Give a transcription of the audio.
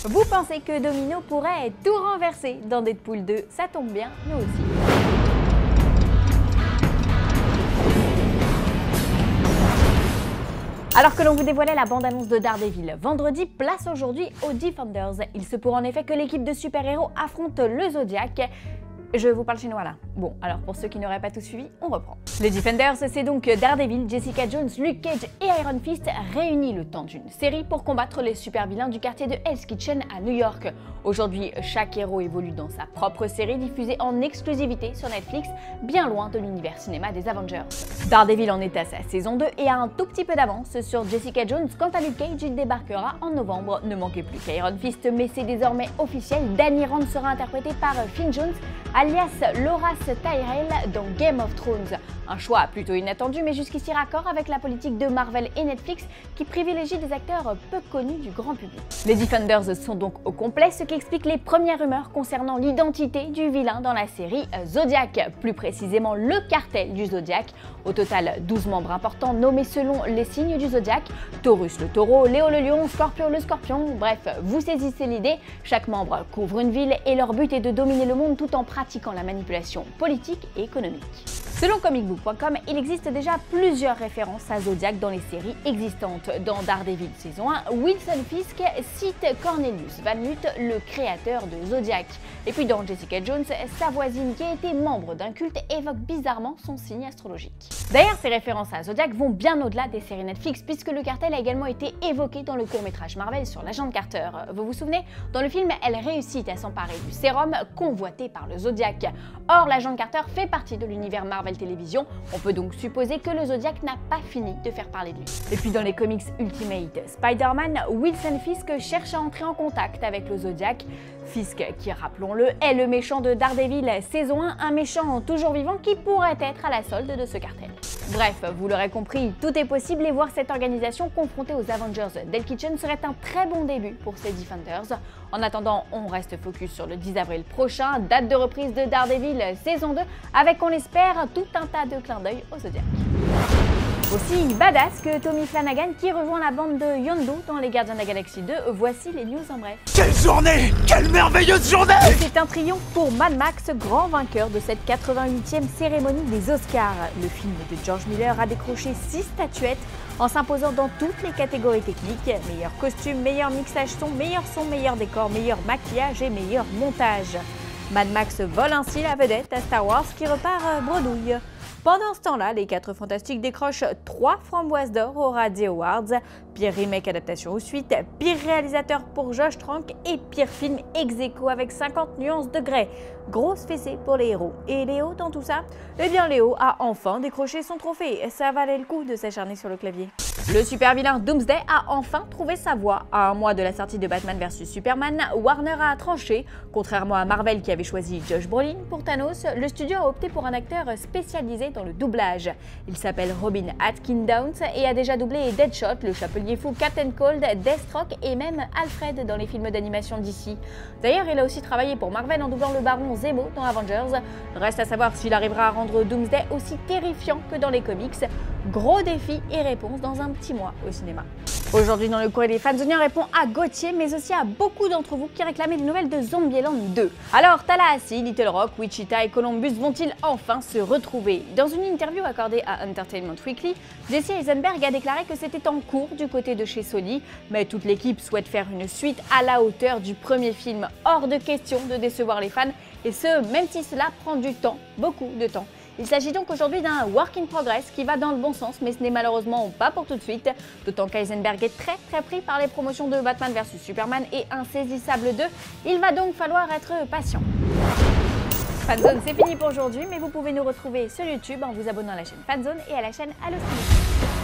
Vous pensez que Domino pourrait tout renverser dans Deadpool 2? Ça tombe bien, nous aussi. Alors que l'on vous dévoilait la bande-annonce de Daredevil vendredi, place aujourd'hui aux Defenders. Il se pourrait en effet que l'équipe de super-héros affronte le Zodiac. Je vous parle chinois là. Bon, alors pour ceux qui n'auraient pas tout suivi, on reprend. Les Defenders, c'est donc Daredevil, Jessica Jones, Luke Cage et Iron Fist réunis le temps d'une série pour combattre les super-vilains du quartier de Hell's Kitchen à New York. Aujourd'hui, chaque héros évolue dans sa propre série diffusée en exclusivité sur Netflix, bien loin de l'univers cinéma des Avengers. Daredevil en est à sa saison 2 et a un tout petit peu d'avance sur Jessica Jones. Quant à Luke Cage, il débarquera en novembre. Ne manquez plus qu'Iron Fist, mais c'est désormais officiel. Danny Rand sera interprété par Finn Jones, alias Loras Tyrell dans Game of Thrones. Un choix plutôt inattendu, mais jusqu'ici raccord avec la politique de Marvel et Netflix qui privilégie des acteurs peu connus du grand public. Les Defenders sont donc au complet, ce qui explique les premières rumeurs concernant l'identité du vilain dans la série Zodiac, plus précisément le cartel du Zodiac. Au total, 12 membres importants nommés selon les signes du Zodiac: Taurus le taureau, Léo le lion, Scorpion le scorpion. Bref, vous saisissez l'idée, chaque membre couvre une ville et leur but est de dominer le monde tout en pratiquant la manipulation politique et économique. Selon comicbook.com, il existe déjà plusieurs références à Zodiac dans les séries existantes. Dans Daredevil saison 1, Wilson Fisk cite Cornelius Van Luth, le créateur de Zodiac. Et puis dans Jessica Jones, sa voisine qui a été membre d'un culte évoque bizarrement son signe astrologique. D'ailleurs, ces références à Zodiac vont bien au-delà des séries Netflix puisque le cartel a également été évoqué dans le court-métrage Marvel sur l'agent Carter. Vous vous souvenez? Dans le film, elle réussit à s'emparer du sérum convoité par le Zodiac. Or, l'agent Carter fait partie de l'univers Marvel Télévision, on peut donc supposer que le Zodiac n'a pas fini de faire parler de lui. Et puis dans les comics Ultimate Spider-Man, Wilson Fisk cherche à entrer en contact avec le Zodiac. Fisk, qui rappelons-le, est le méchant de Daredevil saison 1, un méchant toujours vivant qui pourrait être à la solde de ce cartel. Bref, vous l'aurez compris, tout est possible et voir cette organisation confrontée aux Avengers d'Hell's Kitchen serait un très bon début pour ces Defenders. En attendant, on reste focus sur le 10 avril prochain, date de reprise de Daredevil saison 2, avec, on l'espère, tout un tas de clins d'œil au Zodiac. Aussi badass que Tommy Flanagan qui rejoint la bande de Yondu dans Les Gardiens de la Galaxie 2, voici les news en bref. Quelle journée! Quelle merveilleuse journée! C'est un triomphe pour Mad Max, grand vainqueur de cette 88e cérémonie des Oscars. Le film de George Miller a décroché 6 statuettes en s'imposant dans toutes les catégories techniques: meilleur costume, meilleur mixage son, meilleur décor, meilleur maquillage et meilleur montage. Mad Max vole ainsi la vedette à Star Wars qui repart bredouille. Pendant ce temps-là, les 4 Fantastiques décrochent 3 framboises d'or aux Razzie Awards. Pire remake adaptation ou suite, pire réalisateur pour Josh Trank et pire film ex-aequo avec 50 nuances de grey. Grosse fessée pour les héros. Et Léo dans tout ça? Eh bien Léo a enfin décroché son trophée. Ça valait le coup de s'acharner sur le clavier. Le super vilain Doomsday a enfin trouvé sa voie. À un mois de la sortie de Batman vs Superman, Warner a tranché. Contrairement à Marvel qui avait choisi Josh Brolin pour Thanos, le studio a opté pour un acteur spécialisé dans le doublage. Il s'appelle Robin Atkin Downes et a déjà doublé Deadshot, le Chapelier Fou, Captain Cold, Deathstroke et même Alfred dans les films d'animation d'ici. D'ailleurs, il a aussi travaillé pour Marvel en doublant le baron Zemo dans Avengers. Reste à savoir s'il arrivera à rendre Doomsday aussi terrifiant que dans les comics. Gros défi et réponse dans un petit mois au cinéma. Aujourd'hui dans le courrier des fans, on répond à Gauthier, mais aussi à beaucoup d'entre vous qui réclamaient des nouvelles de Zombieland 2. Alors Tallahassee, Little Rock, Wichita et Columbus vont-ils enfin se retrouver? Dans une interview accordée à Entertainment Weekly, Jesse Eisenberg a déclaré que c'était en cours du côté de chez Sony, mais toute l'équipe souhaite faire une suite à la hauteur du premier film. Hors de question de décevoir les fans, et ce, même si cela prend du temps, beaucoup de temps. Il s'agit donc aujourd'hui d'un work in progress qui va dans le bon sens, mais ce n'est malheureusement pas pour tout de suite, d'autant qu'Eisenberg est très pris par les promotions de Batman vs Superman et Insaisissable 2, il va donc falloir être patient. Fanzone, c'est fini pour aujourd'hui, mais vous pouvez nous retrouver sur YouTube en vous abonnant à la chaîne Fanzone et à la chaîne Allociné.